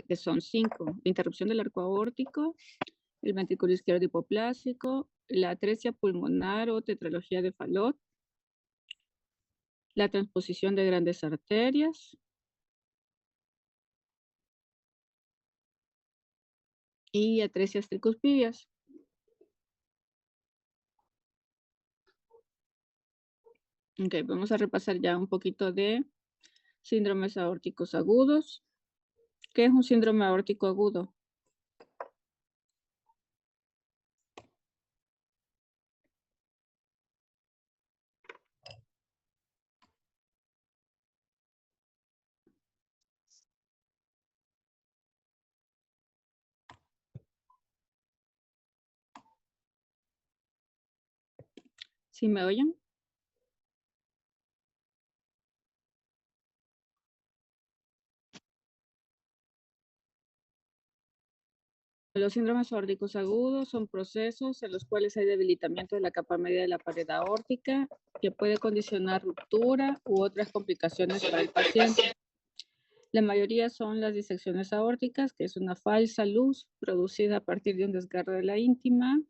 que son 5: interrupción del arco aórtico, el ventrículo izquierdo hipoplásico, la atresia pulmonar o tetralogía de Fallot, la transposición de grandes arterias y atresias tricuspidias. Ok, vamos a repasar ya un poquito de síndromes aórticos agudos. ¿Qué es un síndrome aórtico agudo? ¿Sí me oyen? Los síndromes aórticos agudos son procesos en los cuales hay debilitamiento de la capa media de la pared aórtica que puede condicionar ruptura u otras complicaciones para el paciente. La mayoría son las disecciones aórticas, que es una falsa luz producida a partir de un desgarro de la íntima.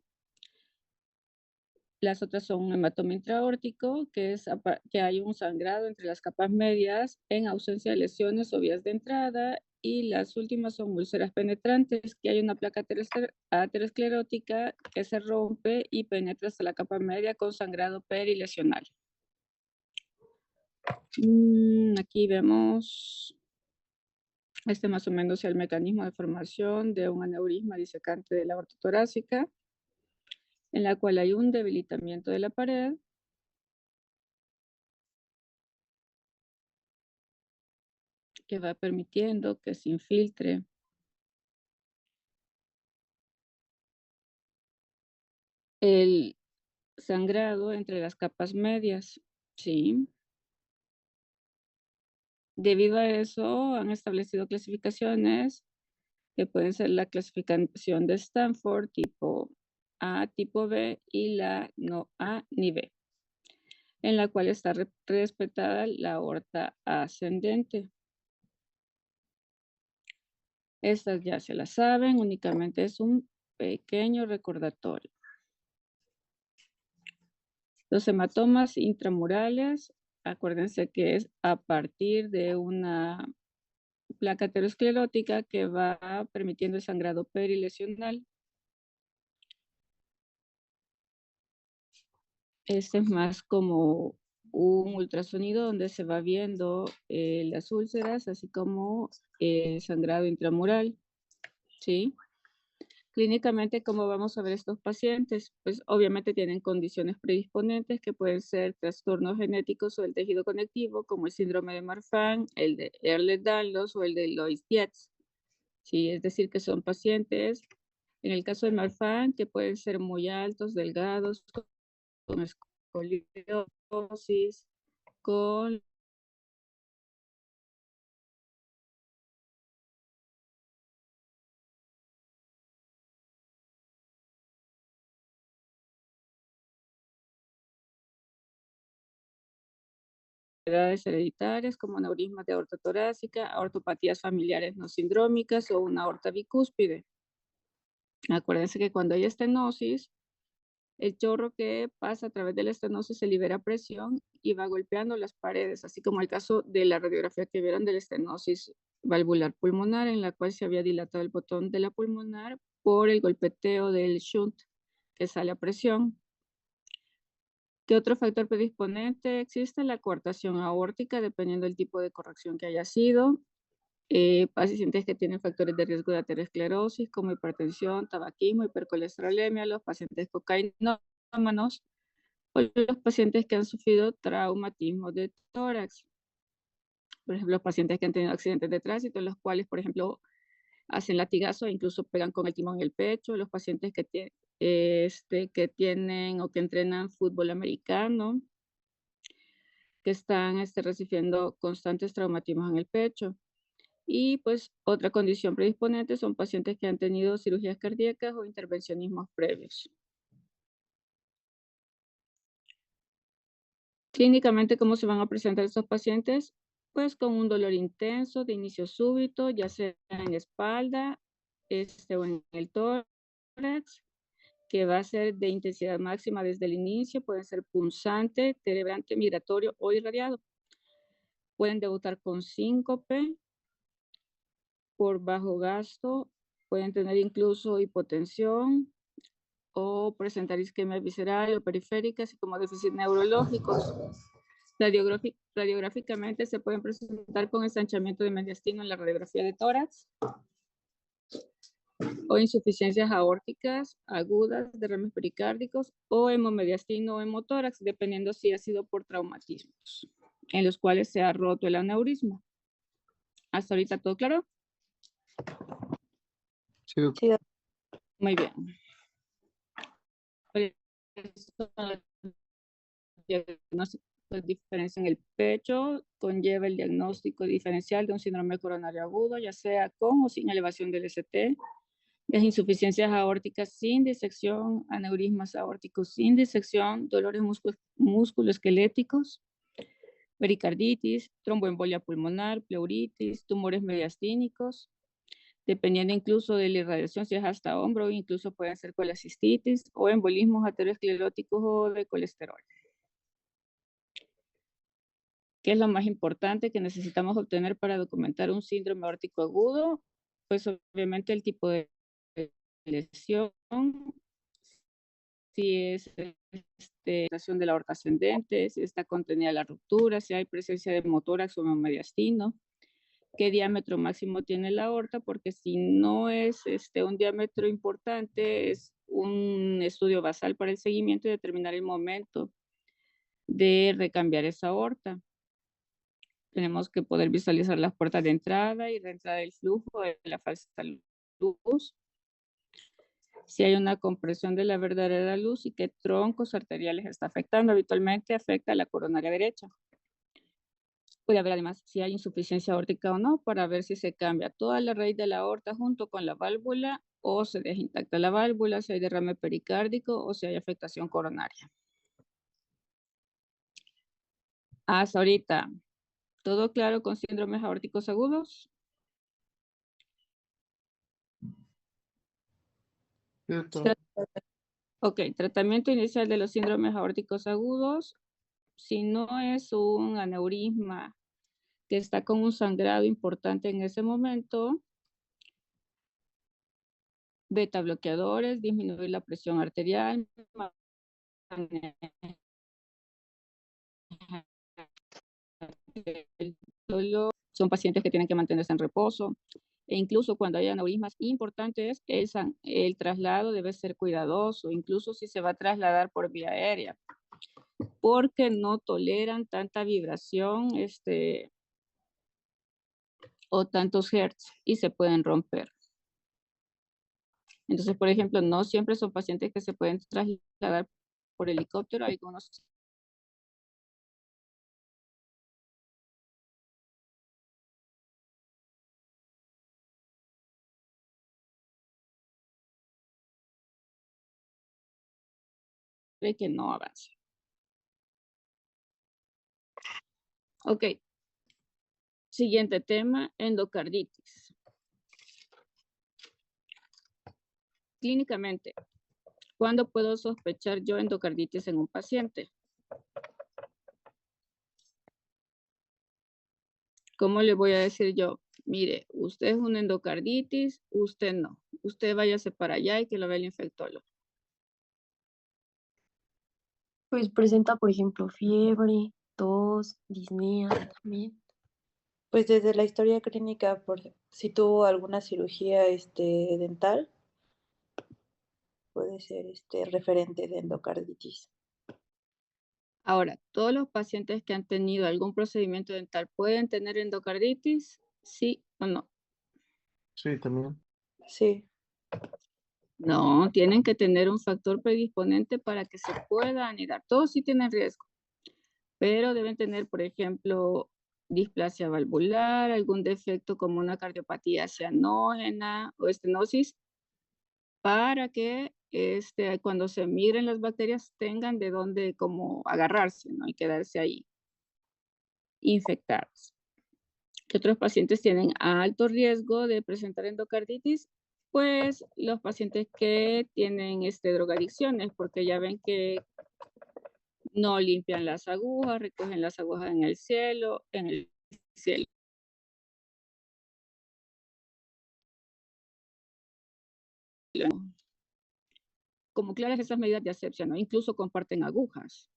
Las otras son un hematoma intraaórtico, que es que hay un sangrado entre las capas medias en ausencia de lesiones o vías de entrada. Y las últimas son úlceras penetrantes, que hay una placa aterosclerótica que se rompe y penetra hasta la capa media con sangrado perilesional. Aquí vemos más o menos el mecanismo de formación de un aneurisma disecante de la aorta torácica, en la cual hay un debilitamiento de la pared que va permitiendo que se infiltre el sangrado entre las capas medias, ¿sí? Debido a eso, han establecido clasificaciones que pueden ser la clasificación de Stanford, tipo A, tipo B, y la no A ni B, en la cual está respetada la aorta ascendente. Estas ya se las saben, únicamente es un pequeño recordatorio. Los hematomas intramurales, acuérdense que es a partir de una placa aterosclerótica que va permitiendo el sangrado perilesional. Este es más como un ultrasonido donde se va viendo las úlceras, así como el sangrado intramural, ¿sí? Clínicamente, ¿cómo vamos a ver estos pacientes? Pues obviamente tienen condiciones predisponentes que pueden ser trastornos genéticos o del tejido conectivo, como el síndrome de Marfan, el de Ehlers-Danlos o el de Loeys-Dietz. Sí, es decir, que son pacientes, en el caso de Marfan, que pueden ser muy altos, delgados, con escoliosis, con enfermedades hereditarias como aneurismas de aorta torácica, aortopatías familiares no sindrómicas o una aorta bicúspide. Acuérdense que cuando hay estenosis, el chorro que pasa a través de la estenosis se libera presión y va golpeando las paredes, así como el caso de la radiografía que vieron de la estenosis valvular pulmonar, en la cual se había dilatado el botón de la pulmonar por el golpeteo del shunt que sale a presión. ¿Qué otro factor predisponente existe? La coartación aórtica, dependiendo del tipo de corrección que haya sido. Pacientes que tienen factores de riesgo de aterosclerosis como hipertensión, tabaquismo, hipercolesterolemia, los pacientes cocainómanos o los pacientes que han sufrido traumatismo de tórax. Por ejemplo, los pacientes que han tenido accidentes de tránsito, los cuales, por ejemplo, hacen latigazo e incluso pegan con el timón en el pecho, los pacientes que tienen o que entrenan fútbol americano, que están recibiendo constantes traumatismos en el pecho. Y pues otra condición predisponente son pacientes que han tenido cirugías cardíacas o intervencionismos previos. Clínicamente, ¿cómo se van a presentar estos pacientes? pues con un dolor intenso de inicio súbito, ya sea en la espalda o en el tórax, que va a ser de intensidad máxima desde el inicio, puede ser punzante, celebrante, migratorio o irradiado. Pueden debutar con síncope, por bajo gasto, pueden tener incluso hipotensión o presentar isquemia visceral o periférica, así como déficit neurológicos. Radiográficamente se pueden presentar con ensanchamiento de mediastino en la radiografía de tórax o insuficiencias aórticas agudas, derrames pericárdicos o hemomediastino o hemotórax, dependiendo si ha sido por traumatismos en los cuales se ha roto el aneurisma. ¿Hasta ahorita todo claro? Sí, Sí, Muy bien. Diagnóstico de diferencia en el pecho conlleva el diagnóstico diferencial de un síndrome coronario agudo, ya sea con o sin elevación del ST, las insuficiencias aórticas sin disección, aneurismas aórticos sin disección, dolores musculoesqueléticos, pericarditis, tromboembolia pulmonar, pleuritis, tumores mediastínicos, dependiendo incluso de la irradiación, si es hasta hombro, incluso pueden ser colecistitis o embolismos ateroscleróticos o de colesterol. ¿Qué es lo más importante que necesitamos obtener para documentar un síndrome aórtico agudo? Pues obviamente el tipo de lesión, si es de la aorta ascendente, si está contenida la ruptura, si hay presencia de motórax o mediastino, qué diámetro máximo tiene la aorta, porque si no es un diámetro importante, es un estudio basal para el seguimiento y determinar el momento de recambiar esa aorta. Tenemos que poder visualizar las puertas de entrada y reentrada del flujo de la falsa luz. Si hay una compresión de la verdadera luz y qué troncos arteriales está afectando. Habitualmente afecta a la coronaria derecha. Puede haber además si hay insuficiencia aórtica o no, para ver si se cambia toda la raíz de la aorta junto con la válvula o se deja intacta la válvula, si hay derrame pericárdico o si hay afectación coronaria. Hasta ahorita, ¿todo claro con síndromes aórticos agudos? sí, doctor. Ok, tratamiento inicial de los síndromes aórticos agudos. Si no es un aneurisma que está con un sangrado importante en ese momento, beta bloqueadores, disminuir la presión arterial, son pacientes que tienen que mantenerse en reposo. E incluso cuando hay aneurismas importantes, el traslado debe ser cuidadoso, incluso si se va a trasladar por vía aérea, porque no toleran tanta vibración o tantos hertz y se pueden romper. Entonces, por ejemplo, no siempre son pacientes que se pueden trasladar por helicóptero, algunos que no avance. Ok. Siguiente tema, endocarditis. Clínicamente, ¿cuándo puedo sospechar yo endocarditis en un paciente? ¿Cómo le voy a decir yo? Mire, usted es una endocarditis, usted no. Usted váyase para allá y que lo vea el infectólogo. pues presenta, por ejemplo, fiebre, tos, disnea también. Pues desde la historia clínica, por si tuvo alguna cirugía dental, puede ser referente de endocarditis. Ahora, ¿todos los pacientes que han tenido algún procedimiento dental pueden tener endocarditis? ¿Sí o no? Sí, también. Sí, No, tienen que tener un factor predisponente para que se pueda anidar. Todos sí tienen riesgo, pero deben tener, por ejemplo, displasia valvular, algún defecto como una cardiopatía cianógena o estenosis, para que cuando se migren las bacterias tengan de dónde como agarrarse, ¿no? Y quedarse ahí infectadas. ¿Qué otros pacientes tienen alto riesgo de presentar endocarditis? Pues los pacientes que tienen drogadicciones, porque ya ven que no limpian las agujas, recogen las agujas en el cielo. Como claras esas medidas de asepsia, ¿no? Incluso comparten agujas.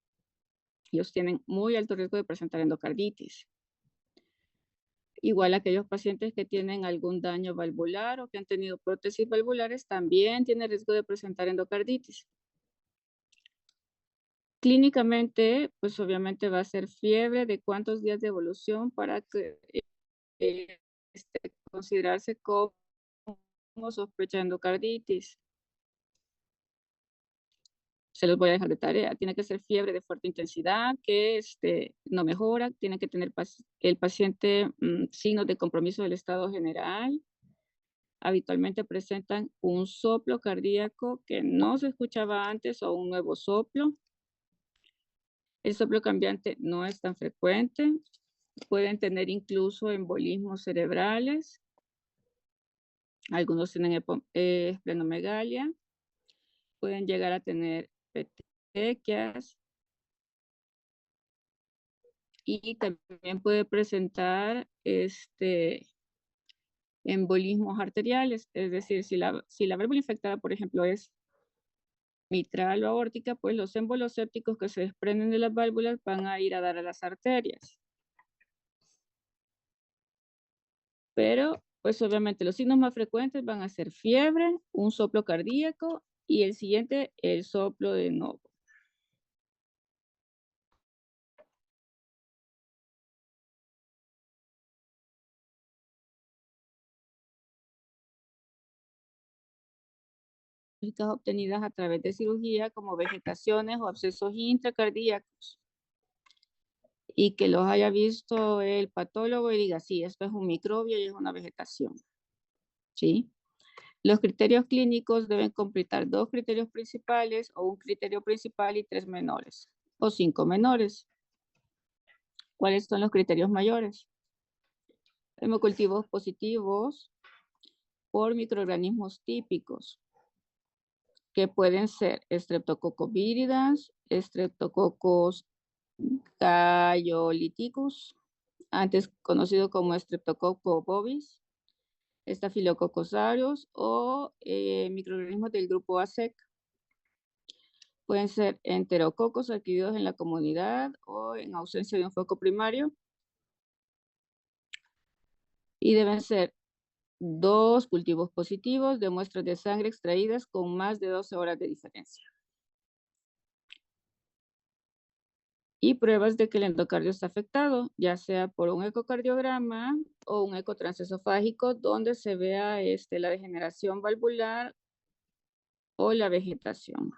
Ellos tienen muy alto riesgo de presentar endocarditis. Igual aquellos pacientes que tienen algún daño valvular o que han tenido prótesis valvulares también tienen riesgo de presentar endocarditis. Clínicamente, pues obviamente va a ser fiebre de cuántos días de evolución para que considerarse como sospecha de endocarditis. Se los voy a dejar de tarea. Tiene que ser fiebre de fuerte intensidad, que no mejora. Tiene que tener el paciente signos de compromiso del estado general. Habitualmente presentan un soplo cardíaco que no se escuchaba antes o un nuevo soplo. El soplo cambiante no es tan frecuente. Pueden tener incluso embolismos cerebrales. Algunos tienen esplenomegalia. Pueden llegar a tener petequias. Y también puede presentar embolismos arteriales. Es decir, si la válvula infectada, por ejemplo, es mitral o aórtica, pues los émbolos sépticos que se desprenden de las válvulas van a ir a dar a las arterias. Pero, pues obviamente los signos más frecuentes van a ser fiebre, un soplo cardíaco y el siguiente, el soplo de novo. Obtenidas a través de cirugía como vegetaciones o abscesos intracardíacos. Y que los haya visto el patólogo y diga, sí, esto es un microbio y es una vegetación. ¿Sí? Los criterios clínicos deben completar 2 criterios principales o un criterio principal y 3 menores o 5 menores. ¿Cuáles son los criterios mayores? Hemocultivos positivos por microorganismos típicos, que pueden ser Streptococcus viridans, Streptococcus caeoliticus, antes conocido como Streptococcus bovis, Staphylococcus aureus o microorganismos del grupo ASEC. Pueden ser enterococos adquiridos en la comunidad o en ausencia de un foco primario. Y deben ser 2 cultivos positivos de muestras de sangre extraídas con más de 12 horas de diferencia. Y pruebas de que el endocardio está afectado, ya sea por un ecocardiograma o un eco transesofágico donde se vea la degeneración valvular o la vegetación.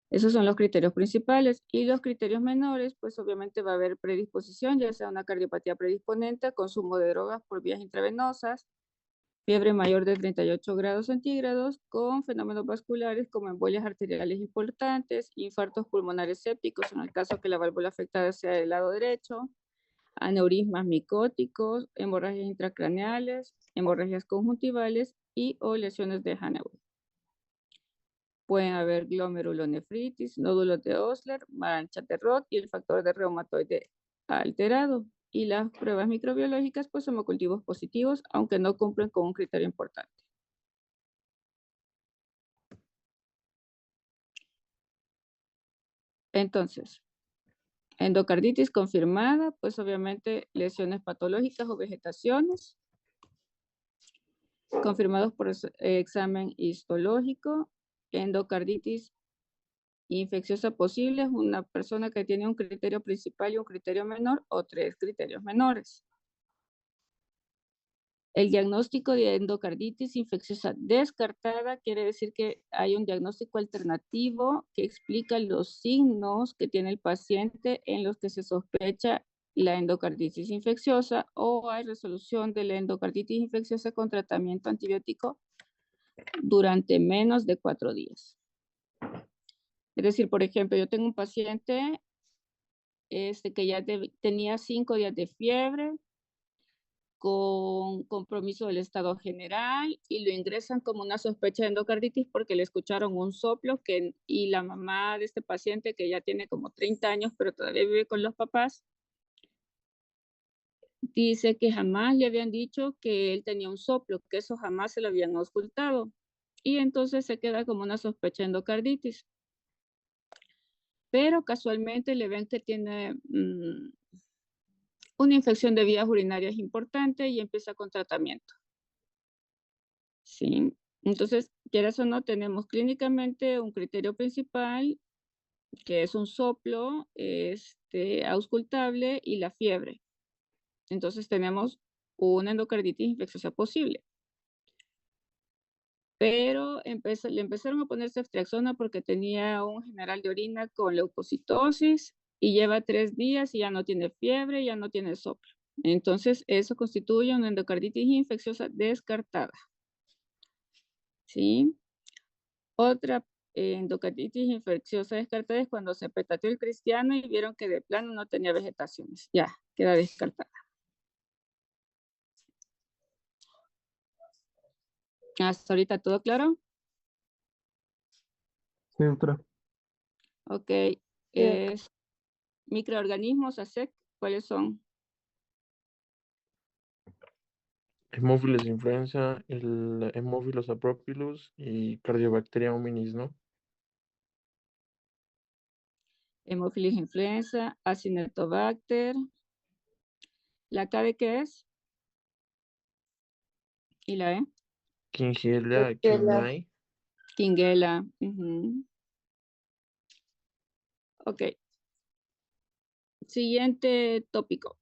Esos son los criterios principales. Y los criterios menores, pues obviamente va a haber predisposición, ya sea una cardiopatía predisponente, consumo de drogas por vías intravenosas, fiebre mayor de 38 grados centígrados, con fenómenos vasculares como embolias arteriales importantes, infartos pulmonares sépticos en el caso que la válvula afectada sea del lado derecho, aneurismas micóticos, hemorragias intracraneales, hemorragias conjuntivales y o lesiones de Hannaway. Pueden haber glomerulonefritis, nódulos de Osler, manchas de Roth y el factor de reumatoide alterado. Y las pruebas microbiológicas, pues hemocultivos positivos, aunque no cumplen con un criterio importante. Entonces, endocarditis confirmada, pues obviamente lesiones patológicas o vegetaciones, confirmados por examen histológico. Endocarditis infecciosa posible es una persona que tiene un criterio principal y un criterio menor o 3 criterios menores. El diagnóstico de endocarditis infecciosa descartada quiere decir que hay un diagnóstico alternativo que explica los signos que tiene el paciente en los que se sospecha la endocarditis infecciosa o hay resolución de la endocarditis infecciosa con tratamiento antibiótico durante menos de 4 días. Es decir, por ejemplo, yo tengo un paciente que ya tenía 5 días de fiebre, con compromiso del estado general, y lo ingresan como una sospecha de endocarditis porque le escucharon un soplo y la mamá de este paciente, que ya tiene como 30 años, pero todavía vive con los papás, dice que jamás le habían dicho que él tenía un soplo, que eso jamás se lo habían ocultado. Y entonces se queda como una sospecha de endocarditis. Pero casualmente le ven que tiene una infección de vías urinarias importante y empieza con tratamiento. Sí, entonces, quieras o no, tenemos clínicamente un criterio principal, que es un soplo auscultable y la fiebre. Entonces tenemos una endocarditis infecciosa posible. Pero le empezaron a poner ceftriaxona porque tenía un general de orina con leucocitosis y lleva 3 días y ya no tiene fiebre, ya no tiene soplo. Entonces, eso constituye una endocarditis infecciosa descartada. ¿Sí? Otra endocarditis infecciosa descartada es cuando se petateó el cristiano y vieron que de plano no tenía vegetaciones. Ya, queda descartada. ¿Hasta ahorita todo claro? Sí, doctora. Ok. Microorganismos ASEC, ¿cuáles son? Hemófilos influenza, el Hemófilos apropilus y Cardiobacteria hominis, ¿no? Hemophilus influenza, Acinetobacter. ¿La K de qué es? ¿Y la E? Klebsiella Klebsiella. kinnai. Klebsiella. Ok. Siguiente tópico.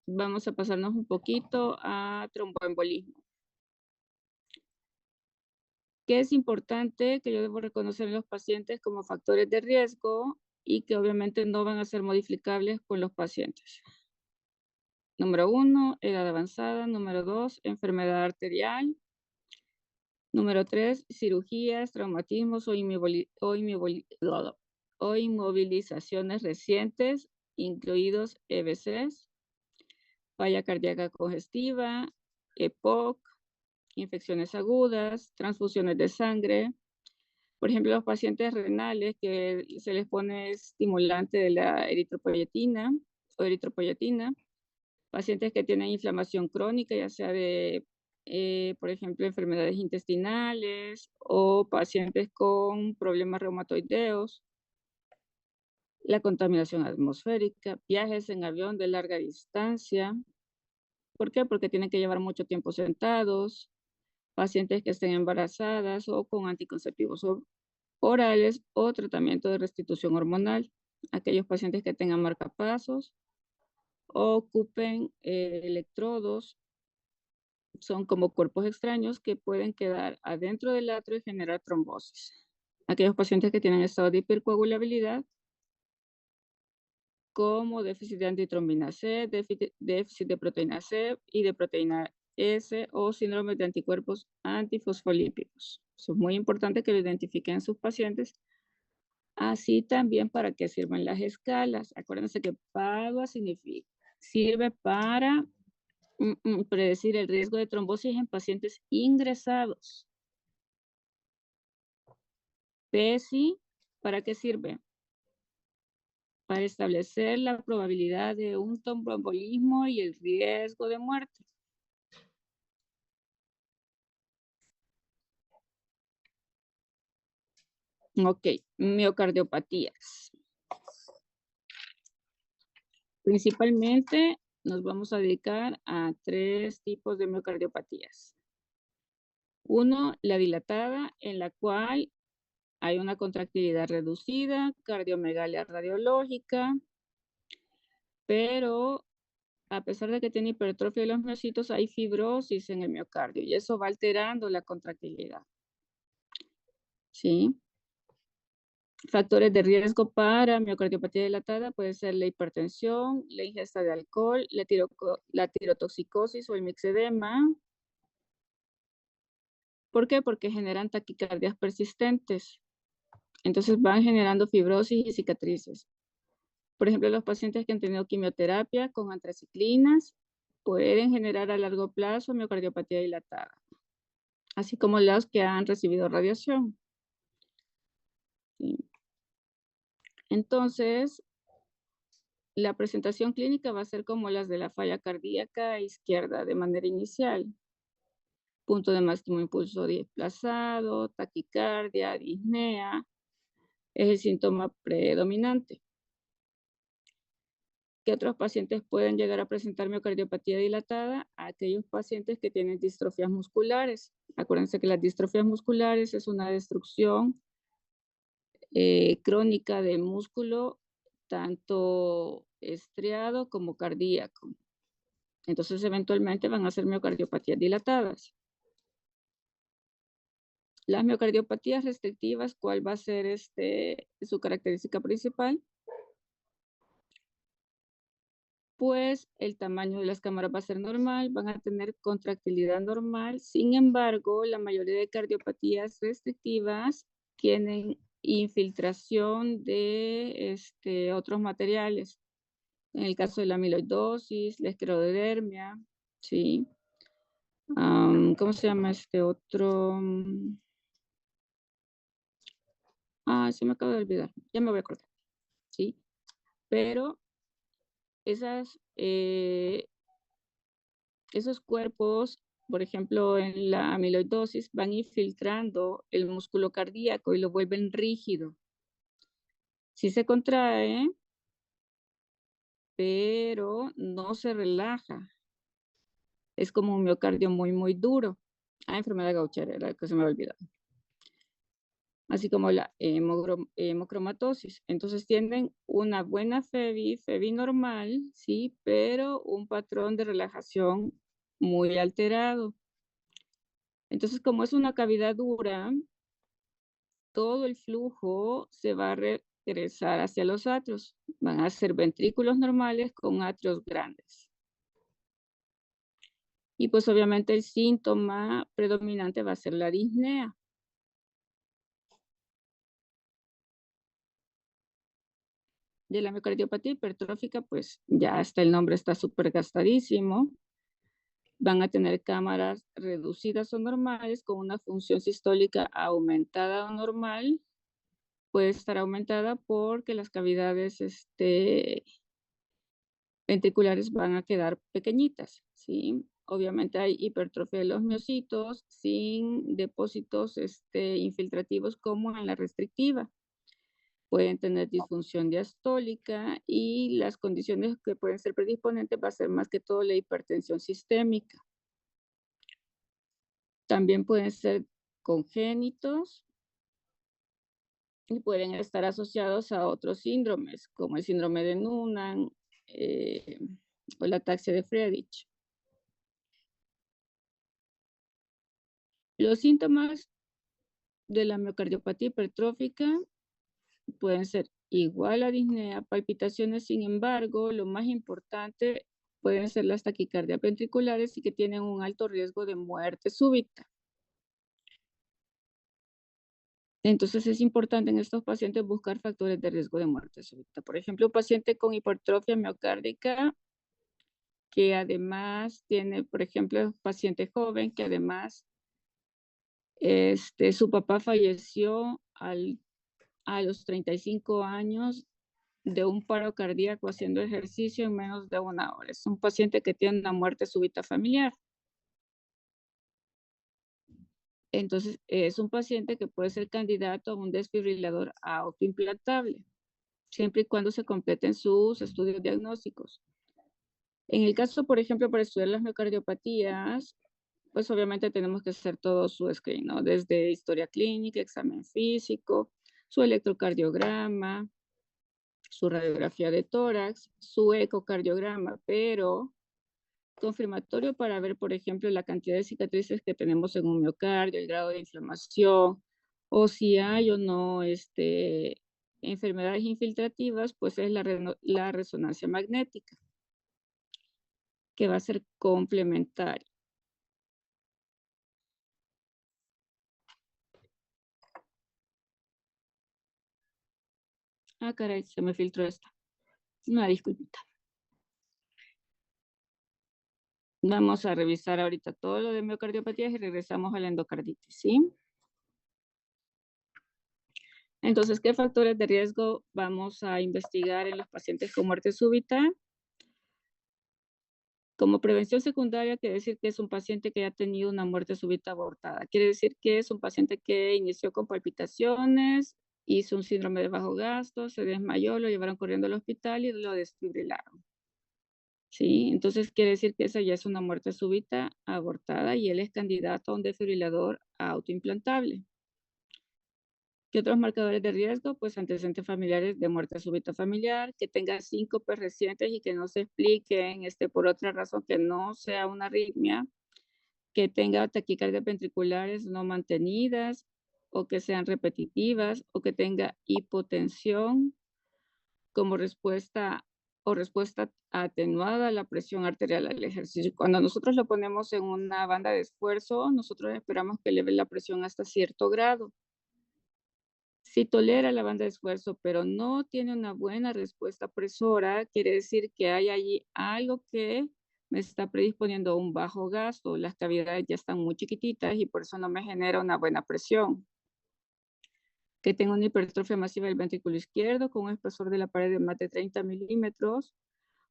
Vamos a pasarnos un poquito a tromboembolismo. ¿Qué es importante que yo debo reconocer en los pacientes como factores de riesgo y que obviamente no van a ser modificables con los pacientes? Número 1, edad avanzada. Número 2, enfermedad arterial. Número 3, cirugías, traumatismos o inmovilizaciones recientes, incluidos EBCs, falla cardíaca congestiva, EPOC, infecciones agudas, transfusiones de sangre. Por ejemplo, los pacientes renales que se les pone estimulante de la eritropoyetina o eritropoyetina, pacientes que tienen inflamación crónica, ya sea de, por ejemplo, enfermedades intestinales o pacientes con problemas reumatoideos, la contaminación atmosférica, viajes en avión de larga distancia. ¿Por qué? Porque tienen que llevar mucho tiempo sentados, pacientes que estén embarazadas o con anticonceptivos orales o tratamiento de restitución hormonal, aquellos pacientes que tengan marcapasos o ocupen electrodos, son como cuerpos extraños que pueden quedar adentro del atrio y generar trombosis. Aquellos pacientes que tienen estado de hipercoagulabilidad, como déficit de antitrombina C, déficit de proteína C y de proteína S o síndrome de anticuerpos antifosfolípicos. Eso es muy importante que lo identifiquen sus pacientes. Así también para qué sirven las escalas. Acuérdense que PAGUA sirve para predecir el riesgo de trombosis en pacientes ingresados. PESI, ¿para qué sirve? Para establecer la probabilidad de un tromboembolismo y el riesgo de muerte. Ok, miocardiopatías. Principalmente nos vamos a dedicar a 3 tipos de miocardiopatías. Uno, la dilatada, en la cual hay una contractilidad reducida, cardiomegalia radiológica, pero a pesar de que tiene hipertrofia de los miocitos, hay fibrosis en el miocardio y eso va alterando la contractilidad. ¿Sí? Factores de riesgo para miocardiopatía dilatada puede ser la hipertensión, la ingesta de alcohol, la tirotoxicosis o el mixedema. ¿Por qué? Porque generan taquicardias persistentes. Entonces van generando fibrosis y cicatrices. Por ejemplo, los pacientes que han tenido quimioterapia con antraciclinas pueden generar a largo plazo miocardiopatía dilatada, así como los que han recibido radiación. ¿Sí? Entonces, la presentación clínica va a ser como las de la falla cardíaca izquierda de manera inicial. Punto de máximo impulso desplazado, taquicardia, disnea, es el síntoma predominante. ¿Qué otros pacientes pueden llegar a presentar miocardiopatía dilatada? Aquellos pacientes que tienen distrofías musculares. Acuérdense que las distrofías musculares es una destrucción crónica del músculo, tanto estriado como cardíaco. Entonces, eventualmente van a ser miocardiopatías dilatadas. Las miocardiopatías restrictivas, ¿cuál va a ser su característica principal? Pues el tamaño de las cámaras va a ser normal, van a tener contractilidad normal. Sin embargo, la mayoría de cardiopatías restrictivas tienen infiltración de otros materiales. En el caso de la amiloidosis, la esclerodermia, ¿sí? ¿Cómo se llama este otro? Se me acaba de olvidar. Ya me voy a acordar, ¿sí? Pero esos cuerpos, por ejemplo, en la amiloidosis, van infiltrando el músculo cardíaco y lo vuelven rígido. Sí se contrae, pero no se relaja. Es como un miocardio muy, muy duro. Enfermedad gauchera, era que se me había olvidado. Así como la hemocromatosis. Entonces tienen una buena FEBI normal, sí, pero un patrón de relajación muy alterado. Entonces, como es una cavidad dura, todo el flujo se va a regresar hacia los atrios. Van a ser ventrículos normales con atrios grandes. Y pues obviamente el síntoma predominante va a ser la disnea. De la miocardiopatía hipertrófica, pues ya hasta el nombre está súper gastadísimo. Van a tener cámaras reducidas o normales con una función sistólica aumentada o normal. Puede estar aumentada porque las cavidades ventriculares van a quedar pequeñitas, ¿sí? Obviamente hay hipertrofia de los miocitos sin depósitos infiltrativos como en la restrictiva. Pueden tener disfunción diastólica y las condiciones que pueden ser predisponentes va a ser más que todo la hipertensión sistémica. También pueden ser congénitos y pueden estar asociados a otros síndromes, como el síndrome de Noonan o la ataxia de Friedreich. Los síntomas de la miocardiopatía hipertrófica pueden ser igual a disnea, palpitaciones, sin embargo, lo más importante pueden ser las taquicardias ventriculares y que tienen un alto riesgo de muerte súbita. Entonces es importante en estos pacientes buscar factores de riesgo de muerte súbita. Por ejemplo, un paciente con hipertrofia miocárdica que además tiene, por ejemplo, un paciente joven que además su papá falleció a los 35 años de un paro cardíaco haciendo ejercicio en menos de 1 hora. Es un paciente que tiene una muerte súbita familiar. Entonces, es un paciente que puede ser candidato a un desfibrilador autoimplantable, siempre y cuando se completen sus estudios diagnósticos. En el caso, por ejemplo, para estudiar las miocardiopatías, pues obviamente tenemos que hacer todo su screen, ¿no? Desde historia clínica, examen físico, su electrocardiograma, su radiografía de tórax, su ecocardiograma, pero confirmatorio para ver, por ejemplo, la cantidad de cicatrices que tenemos en un miocardio, el grado de inflamación, o si hay o no enfermedades infiltrativas, pues es la resonancia magnética, que va a ser complementaria. Ah, caray, se me filtró esta. Una disculpita. Vamos a revisar ahorita todo lo de miocardiopatías y regresamos a la endocarditis, ¿sí? Entonces, ¿qué factores de riesgo vamos a investigar en los pacientes con muerte súbita? Como prevención secundaria, quiere decir que es un paciente que ha tenido una muerte súbita abortada. Quiere decir que es un paciente que inició con palpitaciones, hizo un síndrome de bajo gasto, se desmayó, lo llevaron corriendo al hospital y lo desfibrilaron. ¿Sí? Entonces quiere decir que esa ya es una muerte súbita abortada y él es candidato a un desfibrilador autoimplantable. ¿Qué otros marcadores de riesgo? Pues antecedentes familiares de muerte súbita familiar, que tenga síncopes recientes y que no se expliquen por otra razón que no sea una arritmia, que tenga taquicardias ventriculares no mantenidas o que sean repetitivas o que tenga hipotensión como respuesta atenuada a la presión arterial al ejercicio. Cuando nosotros lo ponemos en una banda de esfuerzo, nosotros esperamos que eleve la presión hasta cierto grado. Si tolera la banda de esfuerzo, pero no tiene una buena respuesta presora, quiere decir que hay allí algo que me está predisponiendo a un bajo gasto. Las cavidades ya están muy chiquititas y por eso no me genera una buena presión. Que tenga una hipertrofia masiva del ventrículo izquierdo con un espesor de la pared de más de 30 milímetros.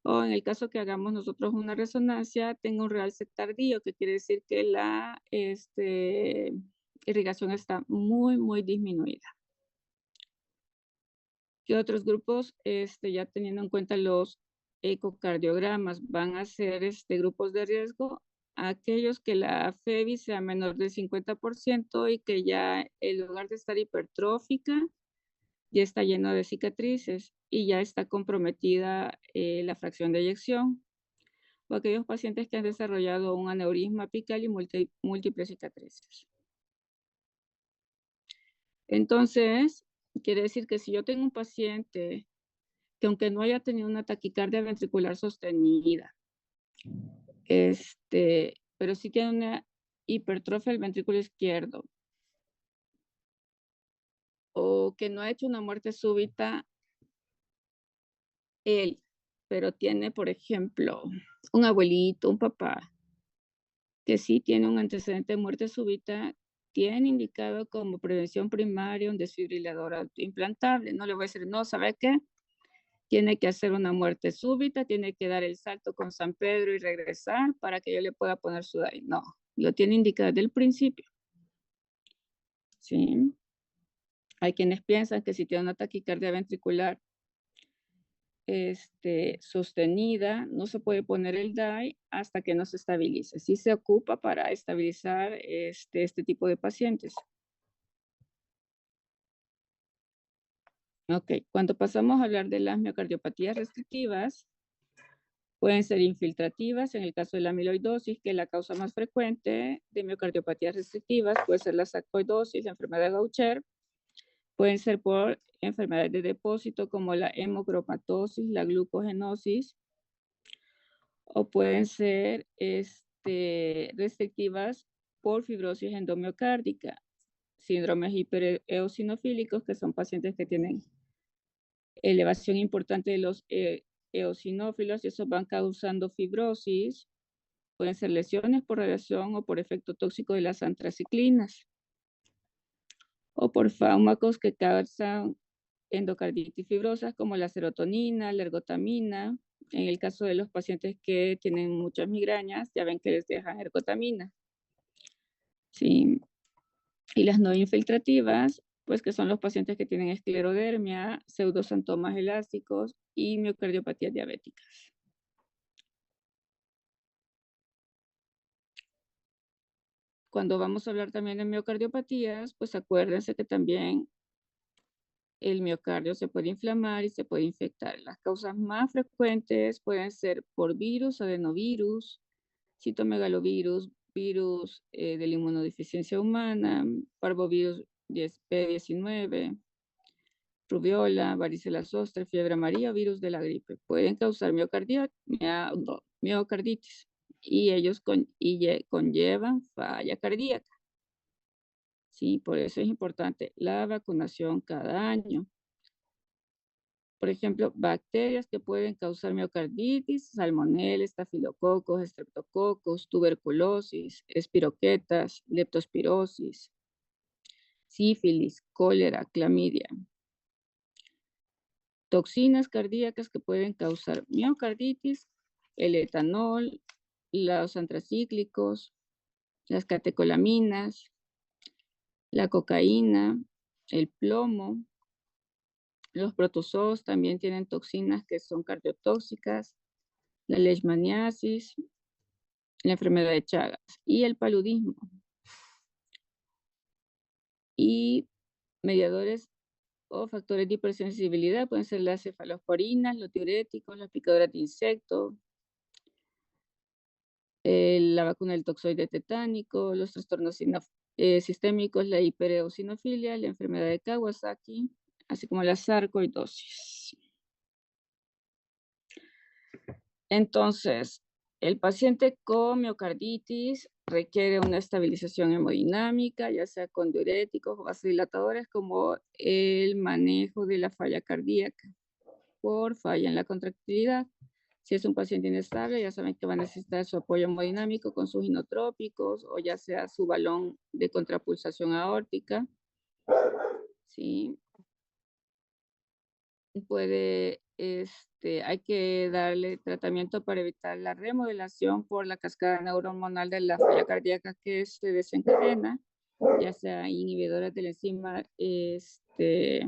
O en el caso que hagamos nosotros una resonancia, tenga un realce tardío, que quiere decir que la irrigación está muy, muy disminuida. ¿Qué otros grupos, ya teniendo en cuenta los ecocardiogramas, van a ser grupos de riesgo? Aquellos que la FEBI sea menor del 50% y que ya en lugar de estar hipertrófica, ya está lleno de cicatrices y ya está comprometida la fracción de eyección. O aquellos pacientes que han desarrollado un aneurisma apical y múltiples cicatrices. Entonces, quiere decir que si yo tengo un paciente que aunque no haya tenido una taquicardia ventricular sostenida, pero sí tiene una hipertrofia del ventrículo izquierdo, o que no ha hecho una muerte súbita él, pero tiene, por ejemplo, un abuelito, un papá, que sí tiene un antecedente de muerte súbita, tiene indicado como prevención primaria un desfibrilador autoimplantable. No le voy a decir, no, ¿sabe qué? Tiene que hacer una muerte súbita, tiene que dar el salto con San Pedro y regresar para que yo le pueda poner su DAI. No, lo tiene indicado desde el principio. ¿Sí? Hay quienes piensan que si tiene una taquicardia ventricular sostenida, no se puede poner el DAI hasta que no se estabilice. Sí se ocupa para estabilizar este tipo de pacientes. Ok, cuando pasamos a hablar de las miocardiopatías restrictivas, pueden ser infiltrativas, en el caso de la amiloidosis, que es la causa más frecuente de miocardiopatías restrictivas, puede ser la sarcoidosis, la enfermedad de Gaucher, pueden ser por enfermedades de depósito como la hemocromatosis, la glucogenosis, o pueden ser restrictivas por fibrosis endomiocárdica, síndromes hipereosinofílicos, que son pacientes que tienen elevación importante de los eosinófilos y eso van causando fibrosis. Pueden ser lesiones por radiación o por efecto tóxico de las antraciclinas o por fármacos que causan endocarditis fibrosas como la serotonina, la ergotamina. En el caso de los pacientes que tienen muchas migrañas, ya ven que les dejan ergotamina. Sí. Y las no infiltrativas, pues que son los pacientes que tienen esclerodermia, pseudosantomas elásticos y miocardiopatías diabéticas. Cuando vamos a hablar también de miocardiopatías, pues acuérdense que también el miocardio se puede inflamar y se puede infectar. Las causas más frecuentes pueden ser por virus, adenovirus, citomegalovirus, virus de la inmunodeficiencia humana, parvovirus P19, rubiola, varicela zoster, fiebre amarilla, virus de la gripe. Pueden causar miocarditis y ellos conllevan falla cardíaca. Sí, por eso es importante la vacunación cada año. por ejemplo, bacterias que pueden causar miocarditis, salmonella, estafilococos, estreptococos, tuberculosis, espiroquetas, leptospirosis, sífilis, cólera, clamidia. Toxinas cardíacas que pueden causar miocarditis, el etanol, los antracíclicos, las catecolaminas, la cocaína, el plomo. Los protozoos también tienen toxinas que son cardiotóxicas, la leishmaniasis, la enfermedad de Chagas y el paludismo. Y mediadores o factores de hipersensibilidad pueden ser las cefalosporinas, los diuréticos, las picaduras de insectos, la vacuna del toxoide tetánico, los trastornos sistémicos, la hipereosinofilia, la enfermedad de Kawasaki, así como la sarcoidosis. Entonces, el paciente con miocarditis requiere una estabilización hemodinámica, ya sea con diuréticos o vasodilatadores, como el manejo de la falla cardíaca por falla en la contractilidad. Si es un paciente inestable, ya saben que va a necesitar su apoyo hemodinámico con sus inotrópicos o ya sea su balón de contrapulsación aórtica. Sí. Hay que darle tratamiento para evitar la remodelación por la cascada neurohormonal de la falla cardíaca que se desencadena, ya sea inhibidoras de la enzima de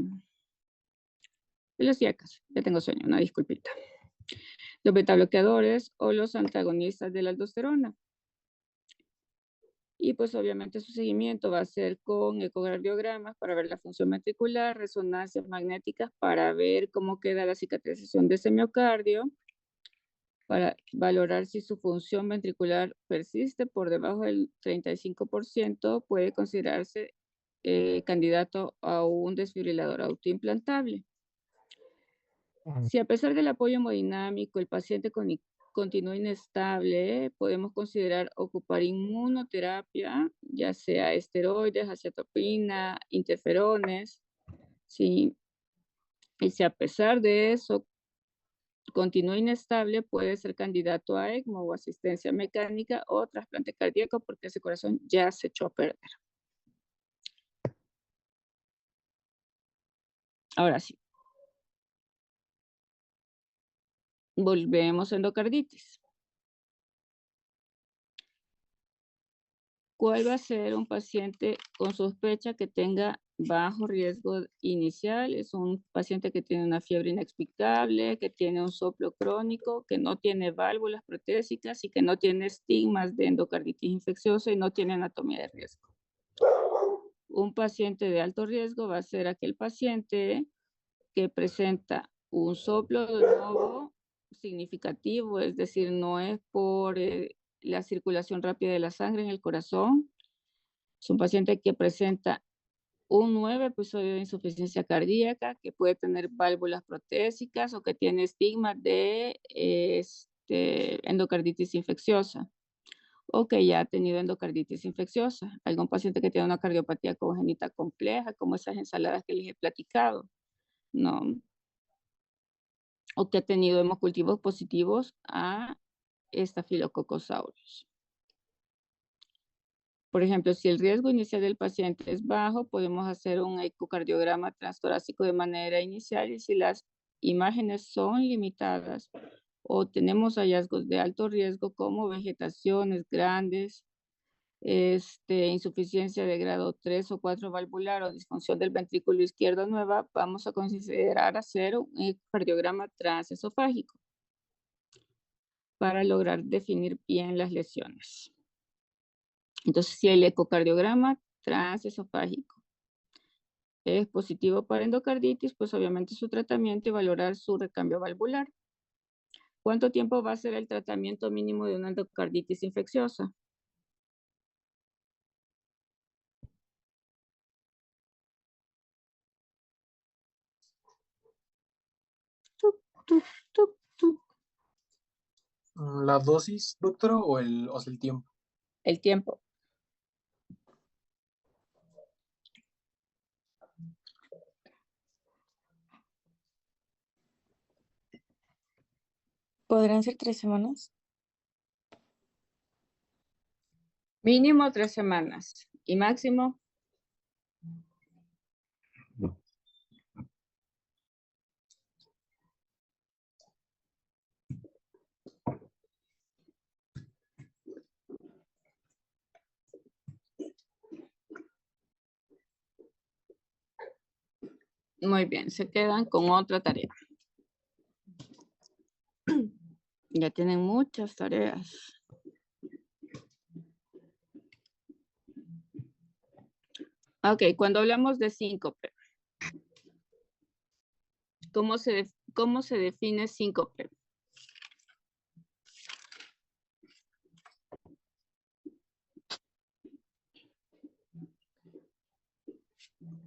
las IACAS. Ya tengo sueño, una disculpita. Los betabloqueadores o los antagonistas de la aldosterona. Y pues obviamente su seguimiento va a ser con ecocardiogramas para ver la función ventricular, resonancias magnéticas para ver cómo queda la cicatrización de ese miocardio, para valorar si su función ventricular persiste por debajo del 35%, puede considerarse candidato a un desfibrilador autoimplantable. Si a pesar del apoyo hemodinámico el paciente continúa inestable, podemos considerar ocupar inmunoterapia, ya sea esteroides, aciatopina, interferones, ¿sí? Y si a pesar de eso continúa inestable, puede ser candidato a ECMO o asistencia mecánica o trasplante cardíaco porque ese corazón ya se echó a perder. Ahora sí. Volvemos a endocarditis. ¿Cuál va a ser un paciente con sospecha que tenga bajo riesgo inicial? Es un paciente que tiene una fiebre inexplicable, que tiene un soplo crónico, que no tiene válvulas protésicas y que no tiene estigmas de endocarditis infecciosa y no tiene anatomía de riesgo. Un paciente de alto riesgo va a ser aquel paciente que presenta un soplo de nuevo significativo, es decir, no es por la circulación rápida de la sangre en el corazón. Es un paciente que presenta un nuevo episodio de insuficiencia cardíaca, que puede tener válvulas protésicas o que tiene estigmas de endocarditis infecciosa o que ya ha tenido endocarditis infecciosa. Algún paciente que tiene una cardiopatía congénita compleja, como esas ensaladas que les he platicado, ¿no? O que ha tenido hemocultivos positivos a Staphylococcus aureus. Por ejemplo, si el riesgo inicial del paciente es bajo, podemos hacer un ecocardiograma transtorácico de manera inicial y si las imágenes son limitadas o tenemos hallazgos de alto riesgo como vegetaciones grandes, insuficiencia de grado 3 o 4 valvular o disfunción del ventrículo izquierdo nueva, vamos a considerar hacer un ecocardiograma transesofágico para lograr definir bien las lesiones. Entonces, si el ecocardiograma transesofágico es positivo para endocarditis, pues obviamente su tratamiento y valorar su recambio valvular. ¿Cuánto tiempo va a ser el tratamiento mínimo de una endocarditis infecciosa? ¿La dosis, doctora, o el tiempo? El tiempo. ¿Podrían ser 3 semanas? Mínimo 3 semanas y máximo. Muy bien, se quedan con otra tarea. Ya tienen muchas tareas. Ok, cuando hablamos de síncope, ¿cómo se define síncope?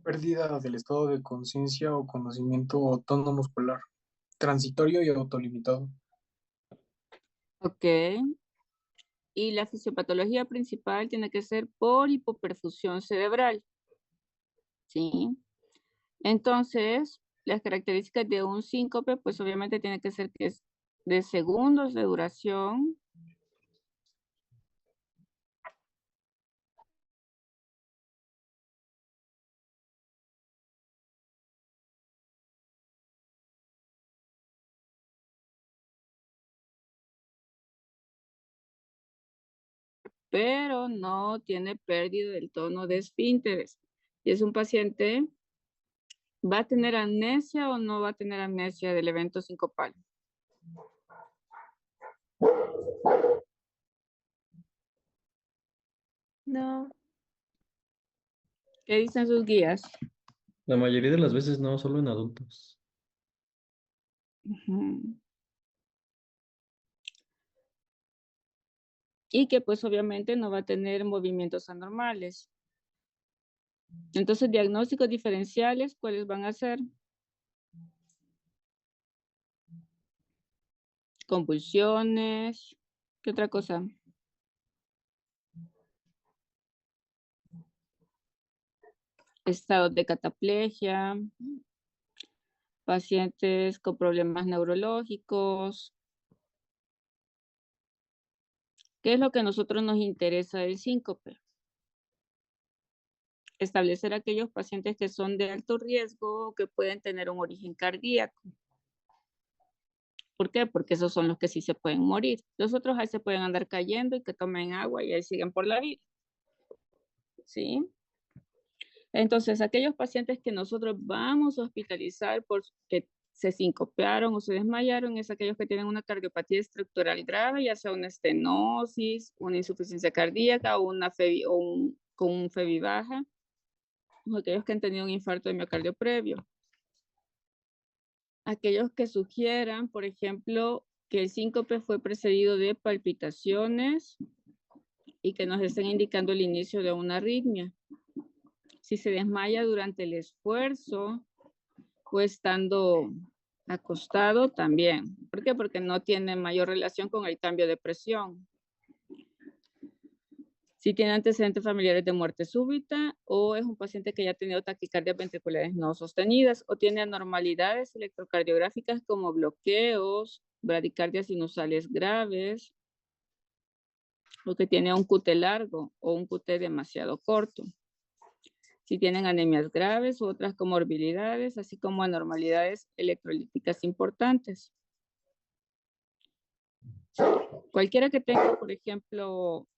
Pérdida del estado de conciencia o conocimiento o tono muscular, transitorio y autolimitado. Ok. Y la fisiopatología principal tiene que ser por hipoperfusión cerebral. ¿Sí? Entonces, las características de un síncope, pues obviamente tiene que ser que es de segundos de duración. Pero no tiene pérdida del tono de esfínteres. Y es un paciente, ¿va a tener amnesia o no va a tener amnesia del evento sincopal? No. ¿Qué dicen sus guías? La mayoría de las veces no, solo en adultos. Ujú. Y que pues obviamente no va a tener movimientos anormales. Entonces, diagnósticos diferenciales, ¿cuáles van a ser? Convulsiones. ¿Qué otra cosa? Estados de cataplegia. Pacientes con problemas neurológicos. ¿Qué es lo que a nosotros nos interesa del síncope? Establecer aquellos pacientes que son de alto riesgo o que pueden tener un origen cardíaco. ¿Por qué? Porque esos son los que sí se pueden morir. Los otros ahí se pueden andar cayendo y que tomen agua y ahí siguen por la vida. ¿Sí? Entonces, aquellos pacientes que nosotros vamos a hospitalizar porque se sincopearon o se desmayaron es aquellos que tienen una cardiopatía estructural grave, ya sea una estenosis, una insuficiencia cardíaca o con un FEBI baja, o aquellos que han tenido un infarto de miocardio previo. Aquellos que sugieran, por ejemplo, que el síncope fue precedido de palpitaciones y que nos estén indicando el inicio de una arritmia. Si se desmaya durante el esfuerzo o estando acostado también. ¿Por qué? Porque no tiene mayor relación con el cambio de presión. Si tiene antecedentes familiares de muerte súbita o es un paciente que ya ha tenido taquicardias ventriculares no sostenidas o tiene anormalidades electrocardiográficas como bloqueos, bradicardias sinusales graves o que tiene un QT largo o un QT demasiado corto. Si tienen anemias graves u otras comorbilidades, así como anormalidades electrolíticas importantes. Cualquiera que tenga, por ejemplo,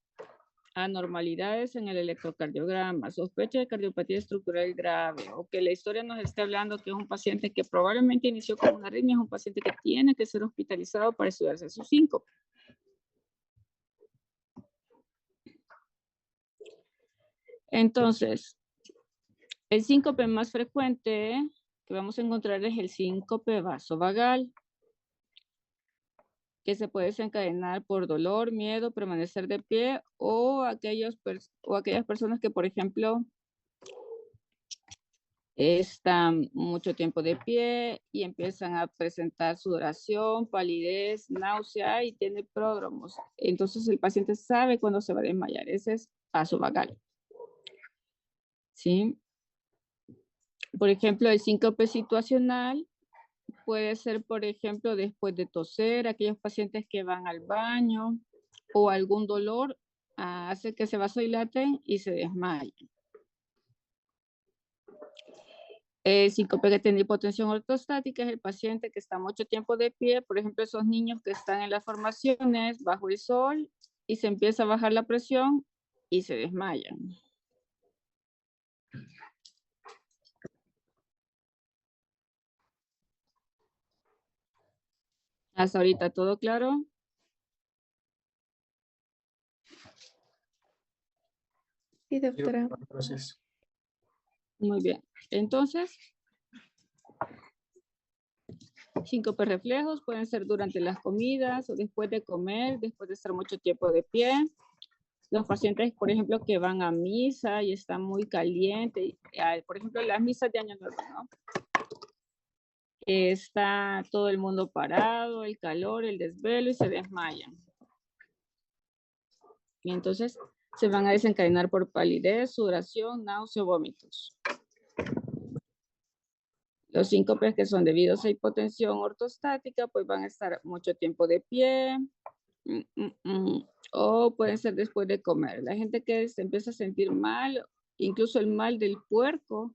anormalidades en el electrocardiograma, sospecha de cardiopatía estructural grave, o que la historia nos esté hablando que es un paciente que probablemente inició con una arritmia, es un paciente que tiene que ser hospitalizado para estudiarse su síncope. Entonces, el síncope más frecuente que vamos a encontrar es el síncope vasovagal, que se puede desencadenar por dolor, miedo, permanecer de pie o aquellas personas que, por ejemplo, están mucho tiempo de pie y empiezan a presentar sudoración, palidez, náusea y tiene pródromos. Entonces el paciente sabe cuándo se va a desmayar. Ese es vasovagal. ¿Sí? Por ejemplo, el síncope situacional puede ser, por ejemplo, después de toser, aquellos pacientes que van al baño o algún dolor hace que se vasodilaten y se desmayen. El síncope que tiene hipotensión ortostática es el paciente que está mucho tiempo de pie, por ejemplo, esos niños que están en las formaciones bajo el sol y se empieza a bajar la presión y se desmayan. Hasta ahorita, ¿todo claro? Sí, Sí, doctora. doctora, gracias. Muy bien. Entonces, síncope reflejos pueden ser durante las comidas o después de comer, después de estar mucho tiempo de pie. Los pacientes, por ejemplo, que van a misa y están muy calientes, por ejemplo, las misas de Año Nuevo, ¿no? Está todo el mundo parado, el calor, el desvelo y se desmayan. Y entonces se van a desencadenar por palidez, sudoración, náusea, vómitos. Los síncopes que son debidos a hipotensión ortostática, pues van a estar mucho tiempo de pie, o pueden ser después de comer. La gente que se empieza a sentir mal, incluso el mal del puerco,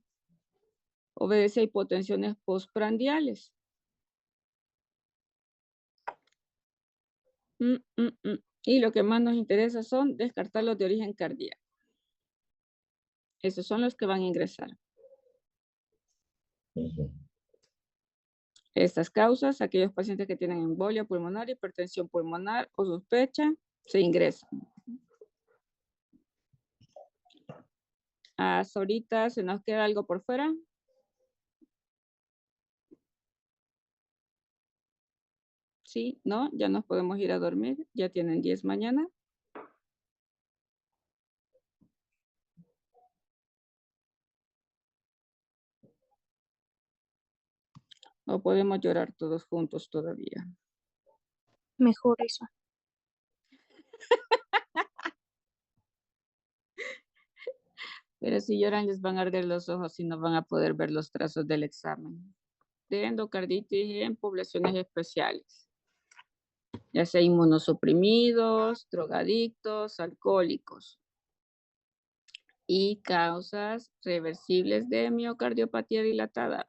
obedece a hipotensiones postprandiales. Y lo que más nos interesa son descartar los de origen cardíaco. Esos son los que van a ingresar. Estas causas, aquellos pacientes que tienen embolia pulmonar, hipertensión pulmonar o sospecha, se ingresan. Hasta ahorita se nos queda algo por fuera. Sí, no, ya nos podemos ir a dormir. Ya tienen 10 mañana. O podemos llorar todos juntos todavía. Mejor eso. Pero si lloran les van a arder los ojos y no van a poder ver los trazos del examen de endocarditis en poblaciones especiales, ya sea inmunosuprimidos, drogadictos, alcohólicos y causas reversibles de miocardiopatía dilatada.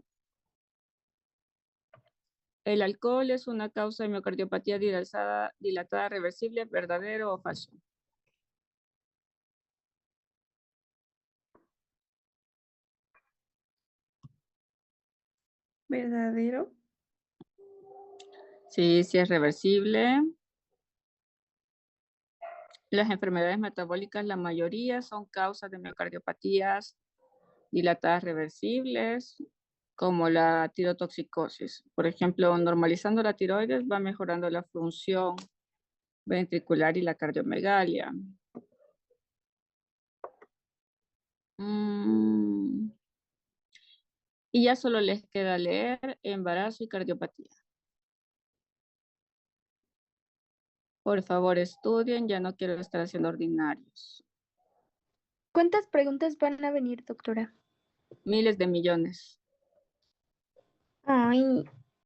El alcohol es una causa de miocardiopatía dilatada reversible, ¿verdadero o falso? ¿Verdadero? Sí, sí es reversible. Las enfermedades metabólicas, la mayoría son causas de miocardiopatías dilatadas reversibles, como la tirotoxicosis. Por ejemplo, normalizando la tiroides va mejorando la función ventricular y la cardiomegalia. Y ya solo les queda leer embarazo y cardiopatía. Por favor, estudien, ya no quiero estar haciendo ordinarios. ¿Cuántas preguntas van a venir, doctora? Miles de millones. Ay,